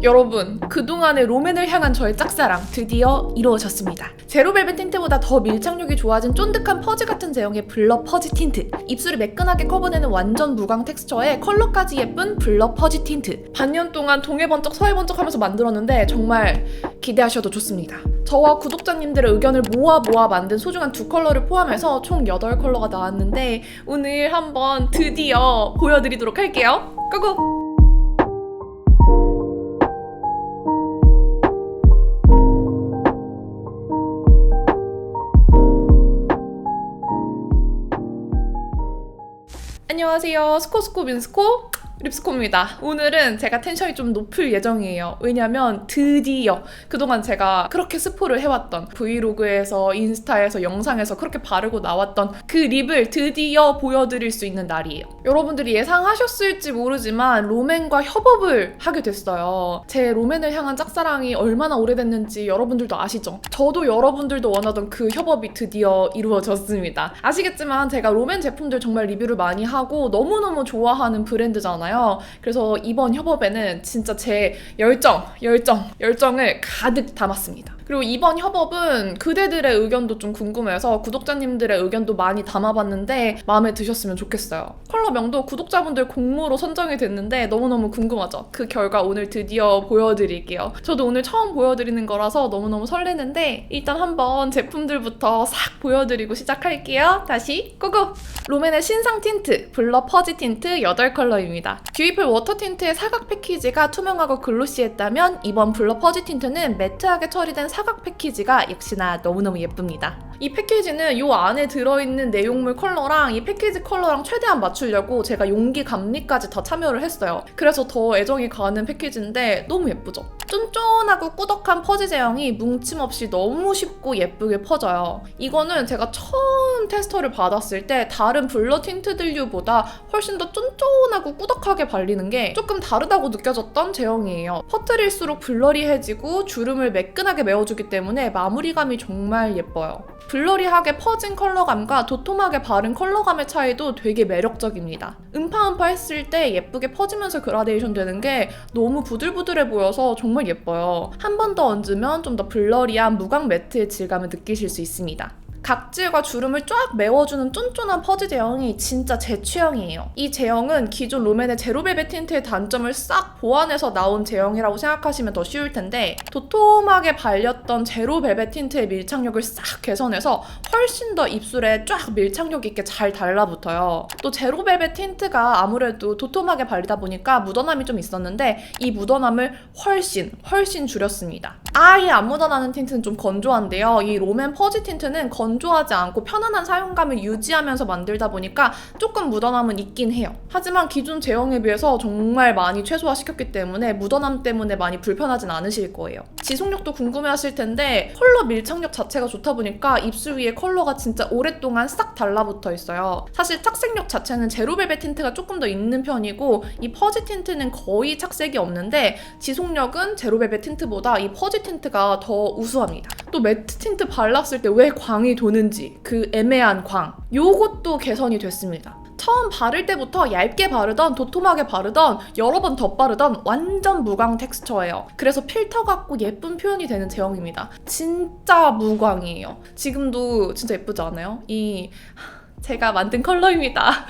여러분, 그동안의 롬앤을 향한 저의 짝사랑 드디어 이루어졌습니다. 제로벨벳 틴트보다 더 밀착력이 좋아진 쫀득한 퍼지 같은 제형의 블러 퍼지 틴트, 입술을 매끈하게 커버내는 완전 무광 텍스처에 컬러까지 예쁜 블러 퍼지 틴트. 반년 동안 동해 번쩍 서해 번쩍 하면서 만들었는데 정말 기대하셔도 좋습니다. 저와 구독자님들의 의견을 모아 만든 소중한 두 컬러를 포함해서 총 8컬러가 나왔는데 오늘 한번 드디어 보여드리도록 할게요. 고고! 안녕하세요. 스코스코 민스코 립스코입니다. 오늘은 제가 텐션이 좀 높을 예정이에요. 왜냐면 드디어 그동안 제가 그렇게 스포를 해왔던 브이로그에서 인스타에서 영상에서 그렇게 바르고 나왔던 그 립을 드디어 보여드릴 수 있는 날이에요. 여러분들이 예상하셨을지 모르지만 롬앤과 협업을 하게 됐어요. 제 롬앤을 향한 짝사랑이 얼마나 오래됐는지 여러분들도 아시죠? 저도 여러분들도 원하던 그 협업이 드디어 이루어졌습니다. 아시겠지만 제가 롬앤 제품들 정말 리뷰를 많이 하고 너무너무 좋아하는 브랜드잖아요. 그래서 이번 협업에는 진짜 제 열정을 가득 담았습니다. 그리고 이번 협업은 그대들의 의견도 좀 궁금해서 구독자님들의 의견도 많이 담아봤는데 마음에 드셨으면 좋겠어요. 컬러명도 구독자분들 공모로 선정이 됐는데 너무너무 궁금하죠? 그 결과 오늘 드디어 보여드릴게요. 저도 오늘 처음 보여드리는 거라서 너무너무 설레는데 일단 한번 제품들부터 싹 보여드리고 시작할게요. 다시 고고! 롬앤의 신상 틴트, 블러 퍼지 틴트 8컬러입니다. 듀이플 워터 틴트의 사각 패키지가 투명하고 글로시했다면 이번 블러 퍼지 틴트는 매트하게 처리된 사각 패키지가 역시나 너무너무 예쁩니다. 이 패키지는 이 안에 들어있는 내용물 컬러랑 이 패키지 컬러랑 최대한 맞추려고 제가 용기 감리까지 다 참여를 했어요. 그래서 더 애정이 가는 패키지인데 너무 예쁘죠? 쫀쫀하고 꾸덕한 퍼지 제형이 뭉침 없이 너무 쉽고 예쁘게 퍼져요. 이거는 제가 처음 테스터를 받았을 때 다른 블러 틴트들류보다 훨씬 더 쫀쫀하고 꾸덕하게 발리는 게 조금 다르다고 느껴졌던 제형이에요. 퍼뜨릴수록 블러리해지고 주름을 매끈하게 메워주기 때문에 마무리감이 정말 예뻐요. 블러리하게 퍼진 컬러감과 도톰하게 바른 컬러감의 차이도 되게 매력적입니다. 음파음파 했을 때 예쁘게 퍼지면서 그라데이션 되는 게 너무 부들부들해 보여서 정말 예뻐요. 한 번 더 얹으면 좀 더 블러리한 무광 매트의 질감을 느끼실 수 있습니다. 각질과 주름을 쫙 메워주는 쫀쫀한 퍼지 제형이 진짜 제 취향이에요. 이 제형은 기존 롬앤의 제로벨벳 틴트의 단점을 싹 보완해서 나온 제형이라고 생각하시면 더 쉬울 텐데 도톰하게 발렸던 제로벨벳 틴트의 밀착력을 싹 개선해서 훨씬 더 입술에 쫙 밀착력 있게 잘 달라붙어요. 또 제로벨벳 틴트가 아무래도 도톰하게 발리다 보니까 묻어남이 좀 있었는데 이 묻어남을 훨씬 줄였습니다. 아예 안 묻어나는 틴트는 좀 건조한데요. 이 롬앤 퍼지 틴트는 건조하지 않고 편안한 사용감을 유지하면서 만들다 보니까 조금 묻어남은 있긴 해요. 하지만 기존 제형에 비해서 정말 많이 최소화시켰기 때문에 묻어남 때문에 많이 불편하진 않으실 거예요. 지속력도 궁금해하실 텐데 컬러 밀착력 자체가 좋다 보니까 입술 위에 컬러가 진짜 오랫동안 싹 달라붙어 있어요. 사실 착색력 자체는 제로벨벳 틴트가 조금 더 있는 편이고 이 퍼지 틴트는 거의 착색이 없는데 지속력은 제로벨벳 틴트보다 이 퍼지 틴트가 더 우수합니다. 또 매트 틴트 발랐을 때 왜 광이 도는지 그 애매한 광, 요것도 개선이 됐습니다. 처음 바를 때부터 얇게 바르던 도톰하게 바르던 여러 번 덧바르던 완전 무광 텍스처예요. 그래서 필터 같고 예쁜 표현이 되는 제형입니다. 진짜 무광이에요. 지금도 진짜 예쁘지 않아요? 제가 만든 컬러입니다.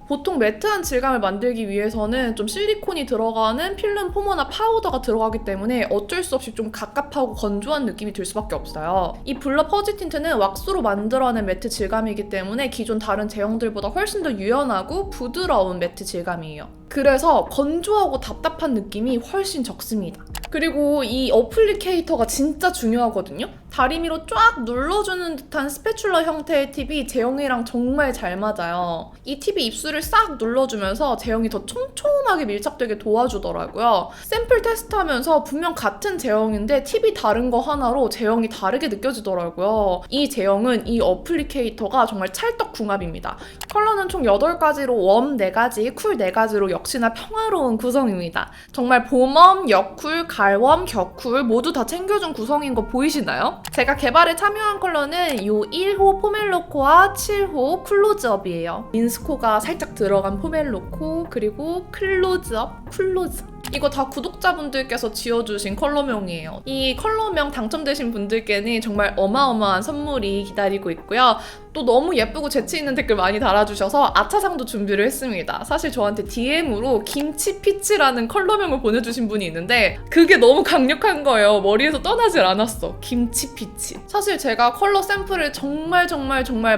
보통 매트한 질감을 만들기 위해서는 좀 실리콘이 들어가는 필름 포머나 파우더가 들어가기 때문에 어쩔 수 없이 좀 갑갑하고 건조한 느낌이 들 수밖에 없어요. 이 블러 퍼지 틴트는 왁스로 만들어낸 매트 질감이기 때문에 기존 다른 제형들보다 훨씬 더 유연하고 부드러운 매트 질감이에요. 그래서 건조하고 답답한 느낌이 훨씬 적습니다. 그리고 이 어플리케이터가 진짜 중요하거든요. 다리미로 쫙 눌러주는 듯한 스패츌러 형태의 팁이 제형이랑 정말 잘 맞아요. 이 팁이 입술을 싹 눌러주면서 제형이 더 촘촘하게 밀착되게 도와주더라고요. 샘플 테스트하면서 분명 같은 제형인데 팁이 다른 거 하나로 제형이 다르게 느껴지더라고요. 이 제형은 이 어플리케이터가 정말 찰떡궁합입니다. 컬러는 총 8가지로 웜 4가지, 쿨 4가지로 역시나 평화로운 구성입니다. 정말 봄웜, 여쿨, 갈웜, 겨쿨 모두 다 챙겨준 구성인 거 보이시나요? 제가 개발에 참여한 컬러는 이 1호 포멜로코와 7호 클로즈업이에요. 민스코가 살짝 들어간 포멜로코 그리고 클로즈업, 쿨로즈 이거 다 구독자분들께서 지어주신 컬러명이에요. 이 컬러명 당첨되신 분들께는 정말 어마어마한 선물이 기다리고 있고요. 또 너무 예쁘고 재치 있는 댓글 많이 달아주셔서 아차상도 준비를 했습니다. 사실 저한테 DM으로 김치피치라는 컬러명을 보내주신 분이 있는데 그게 너무 강력한 거예요. 머리에서 떠나질 않았어. 김치피치. 사실 제가 컬러 샘플을 정말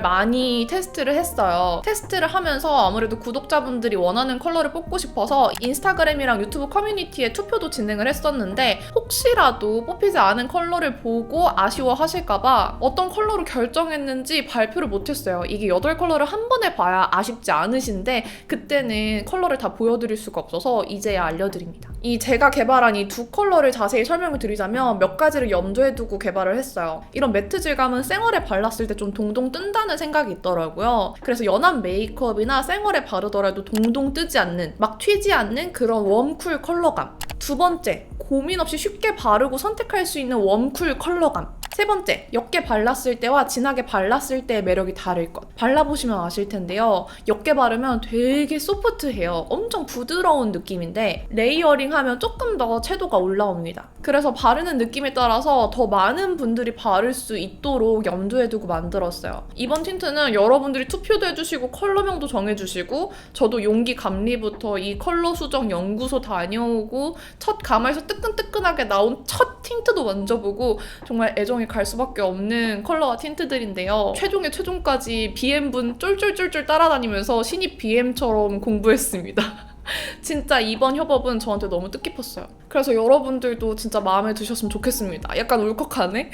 많이 테스트를 했어요. 테스트를 하면서 아무래도 구독자분들이 원하는 컬러를 뽑고 싶어서 인스타그램이랑 유튜브 커뮤니티에 투표도 진행을 했었는데 혹시라도 뽑히지 않은 컬러를 보고 아쉬워하실까봐 어떤 컬러로 결정했는지 발표를 못했어요. 이게 8컬러를 한 번에 봐야 아쉽지 않으신데 그때는 컬러를 다 보여드릴 수가 없어서 이제야 알려드립니다. 이 제가 개발한 이 두 컬러를 자세히 설명을 드리자면 몇 가지를 염두에 두고 개발을 했어요. 이런 매트 질감은 생얼에 발랐을 때 좀 동동 뜬다는 생각이 있더라고요. 그래서 연한 메이크업이나 생얼에 바르더라도 동동 뜨지 않는, 막 튀지 않는 그런 웜쿨 컬러감. 두 번째, 고민 없이 쉽게 바르고 선택할 수 있는 웜쿨 컬러감. 세 번째, 옅게 발랐을 때와 진하게 발랐을 때의 매력이 다를 것. 발라보시면 아실 텐데요. 옅게 바르면 되게 소프트해요. 엄청 부드러운 느낌인데 레이어링하면 조금 더 채도가 올라옵니다. 그래서 바르는 느낌에 따라서 더 많은 분들이 바를 수 있도록 염두에 두고 만들었어요. 이번 틴트는 여러분들이 투표도 해주시고 컬러명도 정해주시고 저도 용기 감리부터 이 컬러 수정 연구소 다녀오고 첫 가마에서 뜨끈뜨끈하게 나온 첫 틴트도 만져보고 정말 애정이 갈 수밖에 없는 컬러와 틴트들인데요. 최종의 최종까지 BM분 쫄쫄쫄쫄 따라다니면서 신입 BM처럼 공부했습니다. 진짜 이번 협업은 저한테 너무 뜻깊었어요. 그래서 여러분들도 진짜 마음에 드셨으면 좋겠습니다. 약간 울컥하네?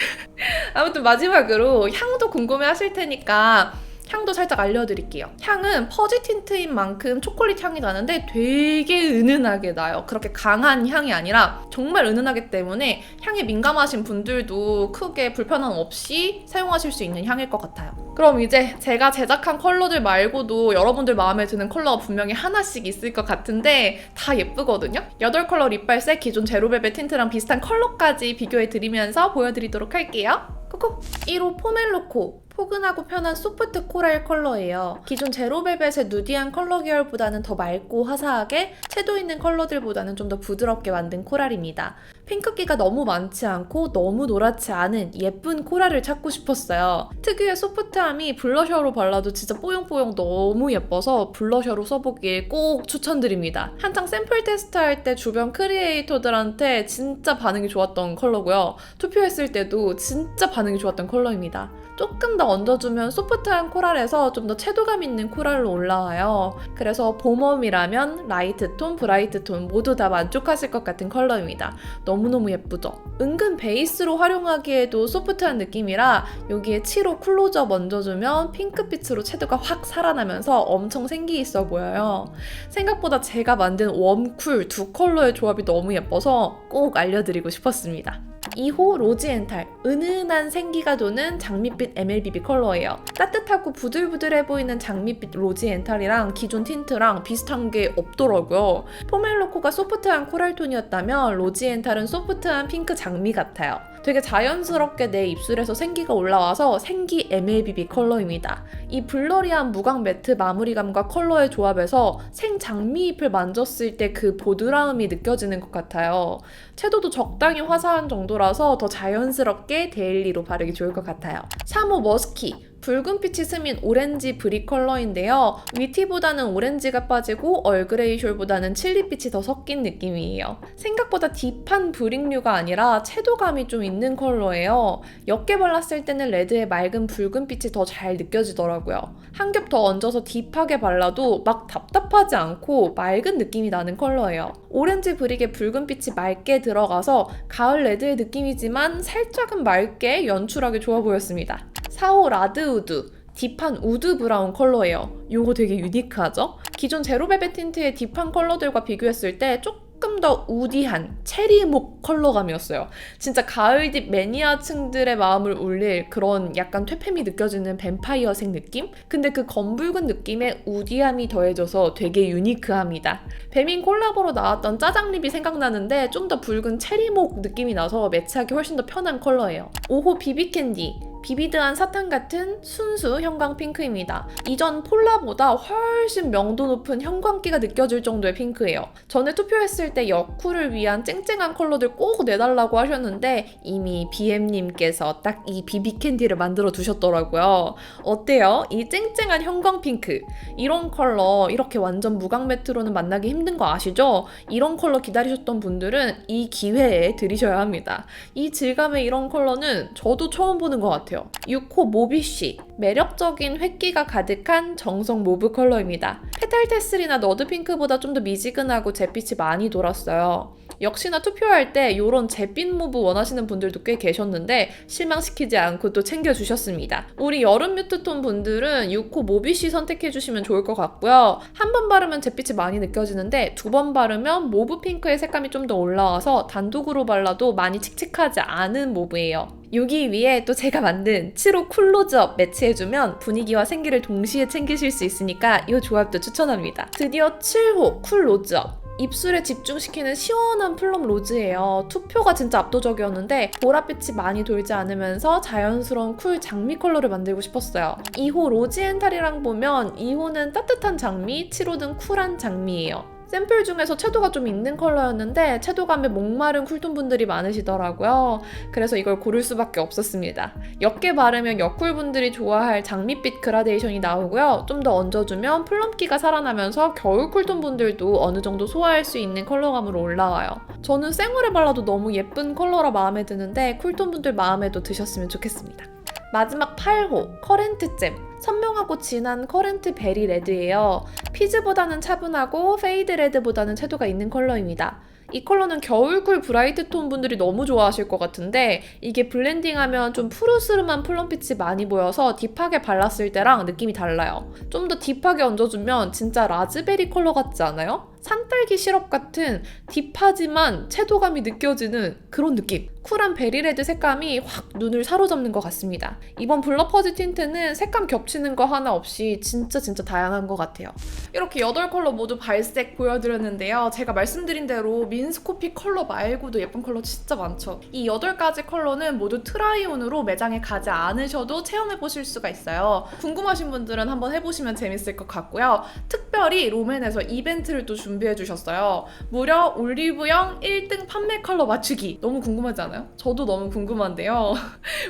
아무튼 마지막으로 향도 궁금해 하실 테니까 향도 살짝 알려드릴게요. 향은 퍼지 틴트인 만큼 초콜릿 향이 나는데 되게 은은하게 나요. 그렇게 강한 향이 아니라 정말 은은하기 때문에 향에 민감하신 분들도 크게 불편함 없이 사용하실 수 있는 향일 것 같아요. 그럼 이제 제가 제작한 컬러들 말고도 여러분들 마음에 드는 컬러가 분명히 하나씩 있을 것 같은데 다 예쁘거든요? 8컬러 립발색 기존 제로벨벳 틴트랑 비슷한 컬러까지 비교해드리면서 보여드리도록 할게요. 코코! 1호 포멜로코. 포근하고 편한 소프트 코랄 컬러예요. 기존 제로벨벳의 누디한 컬러 계열보다는 더 맑고 화사하게 채도 있는 컬러들보다는 좀 더 부드럽게 만든 코랄입니다. 핑크기가 너무 많지 않고 너무 노랗지 않은 예쁜 코랄을 찾고 싶었어요. 특유의 소프트함이 블러셔로 발라도 진짜 뽀용뽀용 너무 예뻐서 블러셔로 써보길 꼭 추천드립니다. 한창 샘플 테스트할 때 주변 크리에이터들한테 진짜 반응이 좋았던 컬러고요. 투표했을 때도 진짜 반응이 좋았던 컬러입니다. 조금 더 얹어주면 소프트한 코랄에서 좀 더 채도감 있는 코랄로 올라와요. 그래서 봄웜이라면 라이트톤, 브라이트톤 모두 다 만족하실 것 같은 컬러입니다. 너무너무 예쁘죠? 은근 베이스로 활용하기에도 소프트한 느낌이라 여기에 7호 클로즈업 얹어주면 핑크빛으로 채도가 확 살아나면서 엄청 생기 있어 보여요. 생각보다 제가 만든 웜쿨 두 컬러의 조합이 너무 예뻐서 꼭 알려드리고 싶었습니다. 2호 로지엔탈, 은은한 생기가 도는 장밋빛 MLBB 컬러예요. 따뜻하고 부들부들해 보이는 장밋빛 로지엔탈이랑 기존 틴트랑 비슷한 게 없더라고요. 포멜로코가 소프트한 코랄톤이었다면 로지엔탈은 소프트한 핑크 장미 같아요. 되게 자연스럽게 내 입술에서 생기가 올라와서 생기 MLBB 컬러입니다. 이 블러리한 무광 매트 마무리감과 컬러의 조합에서 생장미잎을 만졌을 때 그 보드라움이 느껴지는 것 같아요. 채도도 적당히 화사한 정도라서 더 자연스럽게 데일리로 바르기 좋을 것 같아요. 3호 머스키. 붉은빛이 스민 오렌지 브릭 컬러인데요. 위티보다는 오렌지가 빠지고 얼그레이 숄보다는 칠리빛이 더 섞인 느낌이에요. 생각보다 딥한 브릭류가 아니라 채도감이 좀 있는 컬러예요. 옅게 발랐을 때는 레드의 맑은 붉은빛이 더 잘 느껴지더라고요. 한 겹 더 얹어서 딥하게 발라도 막 답답하지 않고 맑은 느낌이 나는 컬러예요. 오렌지 브릭의 붉은빛이 맑게 들어가서 가을 레드의 느낌이지만 살짝은 맑게 연출하기 좋아 보였습니다. 4호 라드우드. 딥한 우드 브라운 컬러예요. 이거 되게 유니크하죠? 기존 제로벨벳 틴트의 딥한 컬러들과 비교했을 때 조금 더 우디한 체리목 컬러감이었어요. 진짜 가을딥 매니아층들의 마음을 울릴 그런 약간 퇴폐미 느껴지는 뱀파이어색 느낌? 근데 그 검붉은 느낌에 우디함이 더해져서 되게 유니크합니다. 배민 콜라보로 나왔던 짜장립이 생각나는데 좀 더 붉은 체리목 느낌이 나서 매치하기 훨씬 더 편한 컬러예요. 5호 비비캔디. 비비드한 사탕 같은 순수 형광 핑크입니다. 이전 폴라보다 훨씬 명도 높은 형광기가 느껴질 정도의 핑크예요. 전에 투표했을 때 여쿨을 위한 쨍쨍한 컬러들 꼭 내달라고 하셨는데 이미 BM님께서 딱 이 비비 캔디를 만들어 두셨더라고요. 어때요? 이 쨍쨍한 형광 핑크. 이런 컬러 이렇게 완전 무광 매트로는 만나기 힘든 거 아시죠? 이런 컬러 기다리셨던 분들은 이 기회에 들이셔야 합니다. 이 질감의 이런 컬러는 저도 처음 보는 것 같아요. 6호 모비쉬. 매력적인 획기가 가득한 정성 모브 컬러입니다. 페탈 테슬이나 너드 핑크보다 좀 더 미지근하고 잿빛이 많이 돌았어요. 역시나 투표할 때 이런 잿빛 모브 원하시는 분들도 꽤 계셨는데 실망시키지 않고 또 챙겨주셨습니다. 우리 여름 뮤트톤 분들은 6호 모비쉬 선택해주시면 좋을 것 같고요. 한 번 바르면 잿빛이 많이 느껴지는데 두 번 바르면 모브 핑크의 색감이 좀 더 올라와서 단독으로 발라도 많이 칙칙하지 않은 모브예요. 여기 위에 또 제가 만든 7호 쿨로즈업 매치해주면 분위기와 생기를 동시에 챙기실 수 있으니까 이 조합도 추천합니다. 드디어 7호 쿨로즈업. 입술에 집중시키는 시원한 플럼 로즈예요. 투표가 진짜 압도적이었는데 보랏빛이 많이 돌지 않으면서 자연스러운 쿨 장미 컬러를 만들고 싶었어요. 2호 로지엔탈이랑 보면 2호는 따뜻한 장미, 7호는 쿨한 장미예요. 샘플 중에서 채도가 좀 있는 컬러였는데 채도감에 목마른 쿨톤 분들이 많으시더라고요. 그래서 이걸 고를 수밖에 없었습니다. 옅게 바르면 여쿨 분들이 좋아할 장밋빛 그라데이션이 나오고요. 좀 더 얹어주면 플럼기가 살아나면서 겨울 쿨톤 분들도 어느 정도 소화할 수 있는 컬러감으로 올라와요. 저는 생얼에 발라도 너무 예쁜 컬러라 마음에 드는데 쿨톤 분들 마음에도 드셨으면 좋겠습니다. 마지막 8호 커렌트 잼. 선명하고 진한 커렌트 베리 레드예요. 피즈보다는 차분하고 페이드 레드보다는 채도가 있는 컬러입니다. 이 컬러는 겨울쿨 브라이트 톤 분들이 너무 좋아하실 것 같은데 이게 블렌딩하면 좀 푸르스름한 플럼빛이 많이 보여서 딥하게 발랐을 때랑 느낌이 달라요. 좀 더 딥하게 얹어주면 진짜 라즈베리 컬러 같지 않아요? 산딸기 시럽 같은 딥하지만 채도감이 느껴지는 그런 느낌. 쿨한 베리레드 색감이 확 눈을 사로잡는 것 같습니다. 이번 블러 퍼지 틴트는 색감 겹치는 거 하나 없이 진짜 다양한 것 같아요. 이렇게 8컬러 모두 발색 보여드렸는데요. 제가 말씀드린 대로 민스코피 컬러 말고도 예쁜 컬러 진짜 많죠. 이 8가지 컬러는 모두 트라이온으로 매장에 가지 않으셔도 체험해보실 수가 있어요. 궁금하신 분들은 한번 해보시면 재밌을 것 같고요. 특별히 롬앤에서 이벤트를 또 준비해주셨어요. 무려 올리브영 1등 판매 컬러 맞추기. 너무 궁금하지 않아요? 저도 너무 궁금한데요.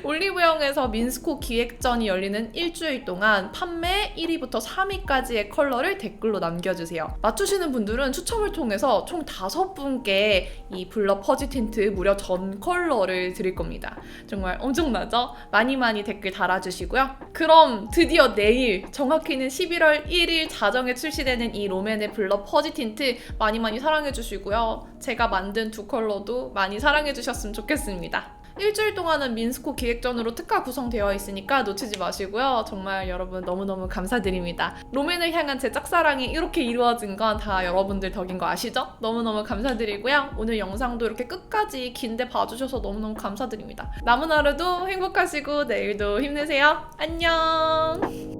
올리브영에서 민스코 기획전이 열리는 일주일 동안 판매 1위부터 3위까지의 컬러를 댓글로 남겨주세요. 맞추시는 분들은 추첨을 통해서 총 5분께 이 블러 퍼지 틴트 무려 전 컬러를 드릴 겁니다. 정말 엄청나죠? 많이 댓글 달아주시고요. 그럼 드디어 내일, 정확히는 11월 1일 자정에 출시되는 이 롬앤의 블러 퍼지 틴트 많이 사랑해주시고요. 제가 만든 두 컬러도 많이 사랑해주셨으면 좋겠습니다. 일주일 동안은 민스코 기획전으로 특가 구성되어 있으니까 놓치지 마시고요. 정말 여러분 너무너무 감사드립니다. 롬앤을 향한 제 짝사랑이 이렇게 이루어진 건 다 여러분들 덕인 거 아시죠? 너무너무 감사드리고요. 오늘 영상도 이렇게 끝까지 긴데 봐주셔서 너무너무 감사드립니다. 남은 하루도 행복하시고 내일도 힘내세요. 안녕!